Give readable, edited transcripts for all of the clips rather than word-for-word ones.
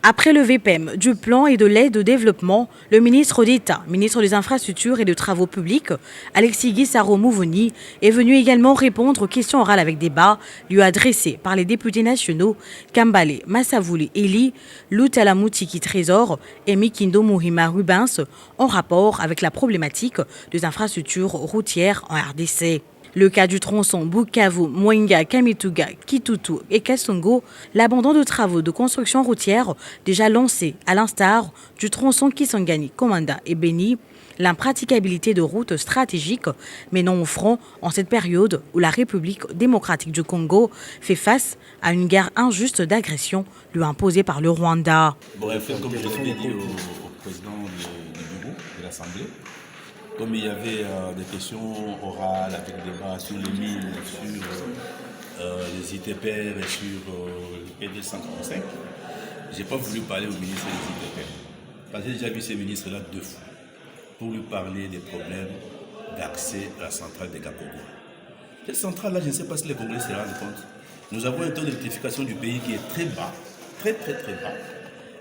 Après le VPM, du plan et de l'aide au développement, le ministre d'État, ministre des Infrastructures et des Travaux publics, Alexis Guissaro Mouvouni, est venu également répondre aux questions orales avec débat lui adressées par les députés nationaux Kambale Massavouli Eli, Loutalamoutiki Trésor et Mikindo Muhima Rubens en rapport avec la problématique des infrastructures routières en RDC. Le cas du tronçon Bukavu, Mwenga, Kamituga, Kitutu et Kasongo, l'abandon de travaux de construction routière déjà lancés à l'instar du tronçon Kisangani, Komanda et Beni, l'impraticabilité de routes stratégiques menant au front en cette période où la République démocratique du Congo fait face à une guerre injuste d'agression lui imposée par le Rwanda. Bref, comme je l'ai dit au président du bureau de l'Assemblée, comme il y avait des questions orales avec débat sur les mines, sur les ITPR et sur le PD 145, je n'ai pas voulu parler au ministre des ITPR. Parce que j'ai déjà vu ces ministres-là 2 fois pour lui parler des problèmes d'accès à la centrale des Gakogo. Cette centrale-là, je ne sais pas si les Congolais se rendent compte. Nous avons un taux d'électrification du pays qui est très bas, très bas.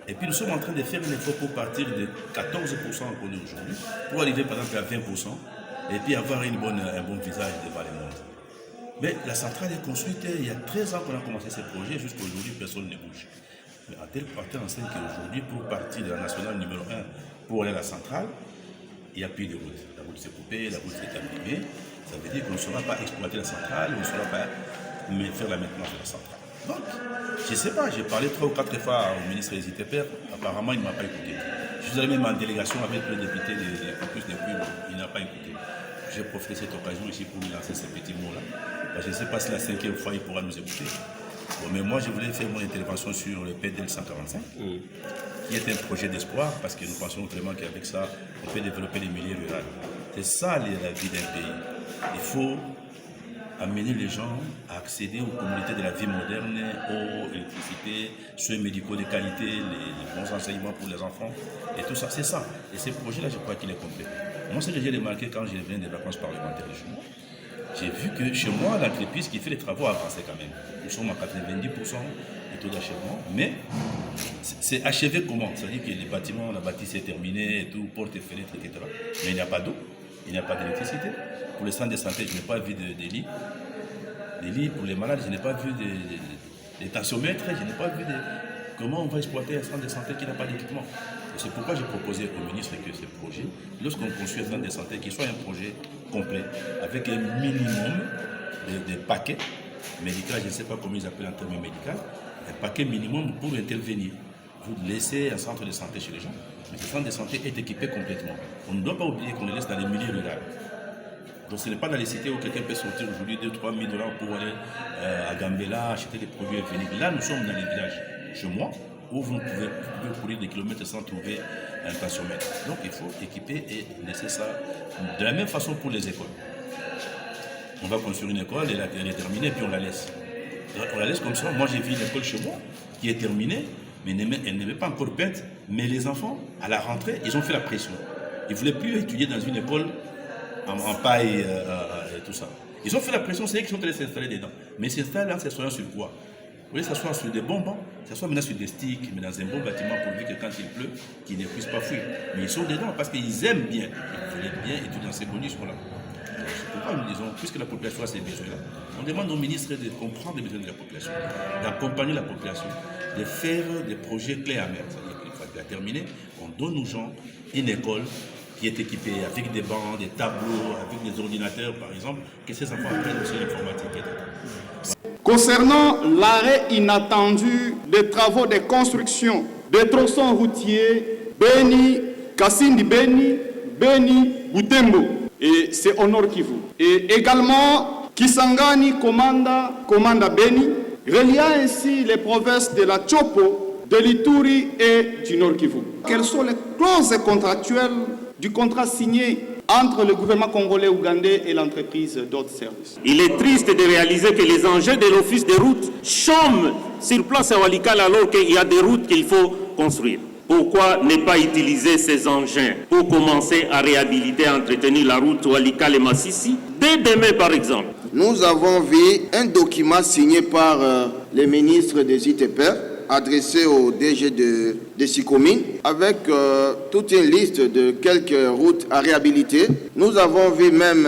Et puis nous sommes en train de faire un effort pour partir de 14% qu'on est aujourd'hui, pour arriver par exemple à 20%, et puis avoir un bon visage devant le monde. Mais la centrale est construite il y a 13 ans qu'on a commencé ce projet, jusqu'à aujourd'hui personne ne bouge. Mais à tel parti enseigne qu'aujourd'hui, pour partir de la nationale numéro 1 pour aller à la centrale, il n'y a plus de route. La route s'est coupée, la route s'est terminée. Ça veut dire qu'on ne saura pas exploiter la centrale, on ne saura pas faire la maintenance de la centrale. Donc, je ne sais pas, j'ai parlé 3 ou 4 fois au ministre des ITPR, apparemment il ne m'a pas écouté. Je suis allé même en délégation avec le député des caucus des Puy, il n'a pas écouté. J'ai profité de cette occasion ici pour lui lancer ces petits mots-là. Je ne sais pas si la 5e fois il pourra nous écouter. Bon, mais moi je voulais faire mon intervention sur le PDL 145, qui est un projet d'espoir, parce que nous pensons vraiment qu'avec ça, on peut développer les milieux ruraux. C'est ça la vie d'un pays. Il faut amener les gens à accéder aux communautés de la vie moderne, aux électricités, soins médicaux de qualité, les bons enseignements pour les enfants, et tout ça, c'est ça. Et ce projet-là, je crois qu'il est complet. Moi, ce que j'ai remarqué quand je reviens des vacances parlementaires chez moi, j'ai vu que chez moi, l'entreprise qui fait les travaux a avancé quand même. Nous sommes à 90% de taux d'achèvement, mais c'est achevé comment? C'est-à-dire que les bâtiments, la bâtisse est terminée, et tout, portes et fenêtres, etc. Mais il n'y a pas d'eau, il n'y a pas d'électricité. Pour les centres de santé, je n'ai pas vu de lits. Des lits pour les malades, je n'ai pas vu des tensiomètres, je n'ai pas vu comment on va exploiter un centre de santé qui n'a pas d'équipement. Et c'est pourquoi j'ai proposé au ministre que ce projet, lorsqu'on construit un centre de santé, qu'il soit un projet complet, avec un minimum de paquets médicaux, je ne sais pas comment ils appellent en termes médicaux, un paquet minimum pour intervenir. Vous laissez un centre de santé chez les gens, mais ce centre de santé est équipé complètement. On ne doit pas oublier qu'on le laisse dans les milieux ruraux. Donc ce n'est pas dans les cités où quelqu'un peut sortir aujourd'hui 2-3 000 $ pour aller à Gambela acheter des produits infinis. Là, nous sommes dans les villages, chez moi, où vous pouvez courir des kilomètres sans trouver un tensiomètre. Donc il faut équiper et laisser ça de la même façon pour les écoles. On va construire une école, elle est terminée, puis on la laisse. On la laisse comme ça. Moi, j'ai vu une école chez moi qui est terminée, mais elle n'est pas encore peinte. Mais les enfants, à la rentrée, ils ont fait la pression. Ils ne voulaient plus étudier dans une école en paille et tout ça. Ils ont fait la pression, c'est eux qui sont allés s'installer dedans. Mais s'installer là, s'assoient sur quoi? Vous voulez s'asseoir sur des bonbons, s'asseoir maintenant sur des sticks, mais dans un bon bâtiment pourvu que quand il pleut, qu'ils ne puissent pas fuir. Mais ils sont dedans parce qu'ils aiment bien. Ils veulent bien étudier dans ces conditions-là. C'est pourquoi nous disons, puisque la population a ces besoins-là, on demande au ministre de comprendre les besoins de la population, d'accompagner la population, de faire des projets clés à mettre. C'est-à-dire qu'une fois qu'il a terminé, on donne aux gens une école qui est équipée avec des bancs, des tableaux, avec des ordinateurs par exemple, que ces enfants apprennent aussi l'informatique. Concernant l'arrêt inattendu des travaux de construction des tronçons routiers Beni, Kasindi Beni, Beni, Butembo, et c'est au Nord Kivu. Et également Kisangani, Komanda Beni, reliant ainsi les provinces de la Chopo, de l'Ituri et du Nord Kivu. Quelles sont les clauses contractuelles du contrat signé entre le gouvernement congolais ougandais et l'entreprise d'autres services? Il est triste de réaliser que les engins de l'office des routes chôment sur place à Walikale alors qu'il y a des routes qu'il faut construire. Pourquoi ne pas utiliser ces engins pour commencer à réhabiliter et entretenir la route Walikale-Massissi dès demain par exemple? Nous avons vu un document signé par les ministres des ITPR adressé au DG de SICOMIN avec toute une liste de quelques routes à réhabiliter. Nous avons vu même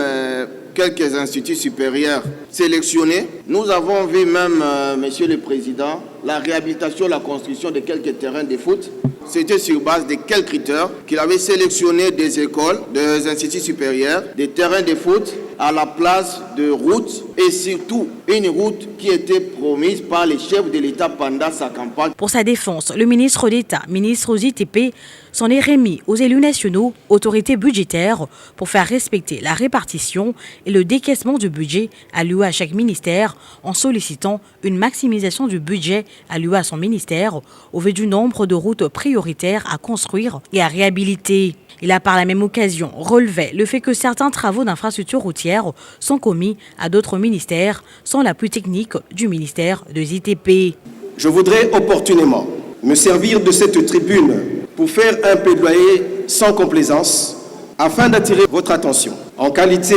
quelques instituts supérieurs sélectionnés. Nous avons vu même, Monsieur le Président, la réhabilitation, la construction de quelques terrains de foot. C'était sur base de quels critères qu'il avait sélectionné des écoles, des instituts supérieurs, des terrains de foot à la place de routes et surtout une route qui était promise par les chefs de l'État pendant sa campagne. Pour sa défense, le ministre d'État, ministre aux ITP, s'en est remis aux élus nationaux, autorités budgétaires, pour faire respecter la répartition et le décaissement du budget alloué à chaque ministère en sollicitant une maximisation du budget alloué à son ministère au vu du nombre de routes prioritaires à construire et à réhabiliter. Il a par la même occasion relevé le fait que certains travaux d'infrastructures routières sont commis à d'autres ministères sans l'appui technique du ministère des ITP. Je voudrais opportunément me servir de cette tribune pour faire un plaidoyer sans complaisance afin d'attirer votre attention en qualité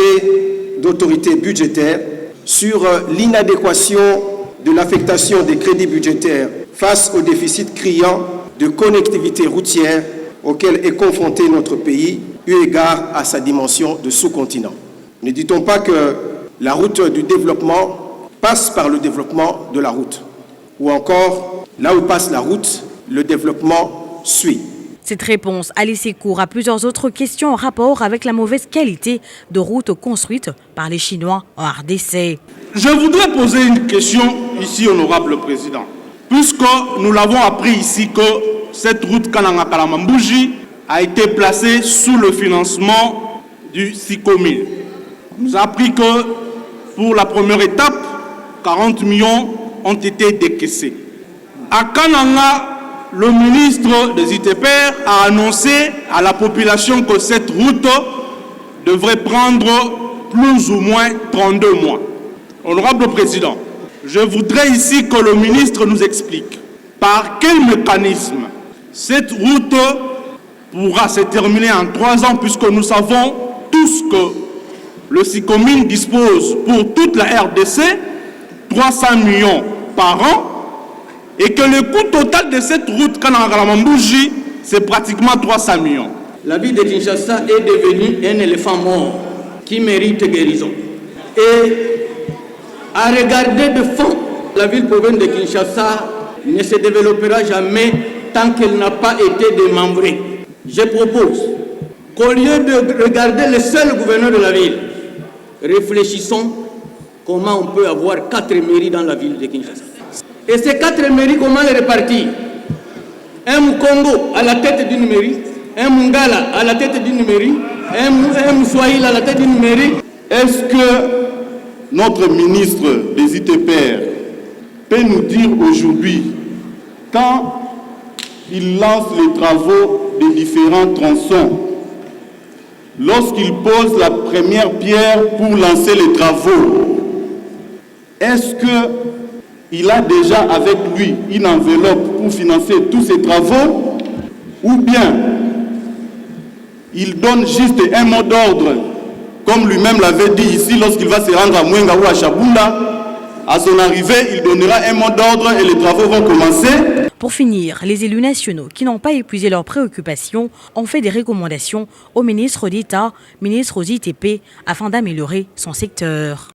d'autorité budgétaire sur l'inadéquation de l'affectation des crédits budgétaires face au déficit criant de connectivité routière auquel est confronté notre pays, eu égard à sa dimension de sous-continent. Ne dit-on pas que la route du développement passe par le développement de la route? Ou encore, là où passe la route, le développement suit. Cette réponse a laissé cours à plusieurs autres questions en rapport avec la mauvaise qualité de routes construites par les Chinois en RDC. Je voudrais poser une question ici, honorable président. Puisque nous l'avons appris ici que cette route Kananga-Kalamambouji a été placée sous le financement du SICOMIN. On nous a appris que pour la première étape, 40 millions ont été décaissés. À Kananga, le ministre des ITPR a annoncé à la population que cette route devrait prendre plus ou moins 32 mois. Honorable président, je voudrais ici que le ministre nous explique par quel mécanisme cette route pourra se terminer en 3 ans, puisque nous savons tous que le SICOMIN dispose pour toute la RDC 300 millions par an et que le coût total de cette route Kananga-Kalamambouji, c'est pratiquement 300 millions. La ville de Kinshasa est devenue un éléphant mort qui mérite guérison. Et à regarder de fond, la ville-province de Kinshasa ne se développera jamais tant qu'elle n'a pas été démembrée. Je propose qu'au lieu de regarder le seul gouverneur de la ville, réfléchissons comment on peut avoir 4 mairies dans la ville de Kinshasa. Et ces 4 mairies, comment les répartir? Un Mukongo à la tête d'une mairie, un Mungala à la tête d'une mairie, un Moussouaïl à la tête d'une mairie. Est-ce que notre ministre des ITPR peut nous dire aujourd'hui, quand il lance les travaux des différents tronçons, lorsqu'il pose la première pierre pour lancer les travaux, est-ce qu'il a déjà avec lui une enveloppe pour financer tous ces travaux, ou bien il donne juste un mot d'ordre, comme lui-même l'avait dit ici lorsqu'il va se rendre à Mwenga ou à Chabunda? À son arrivée, il donnera un mot d'ordre et les travaux vont commencer. Pour finir, les élus nationaux qui n'ont pas épuisé leurs préoccupations ont fait des recommandations au ministre d'État, ministre aux ITP, afin d'améliorer son secteur.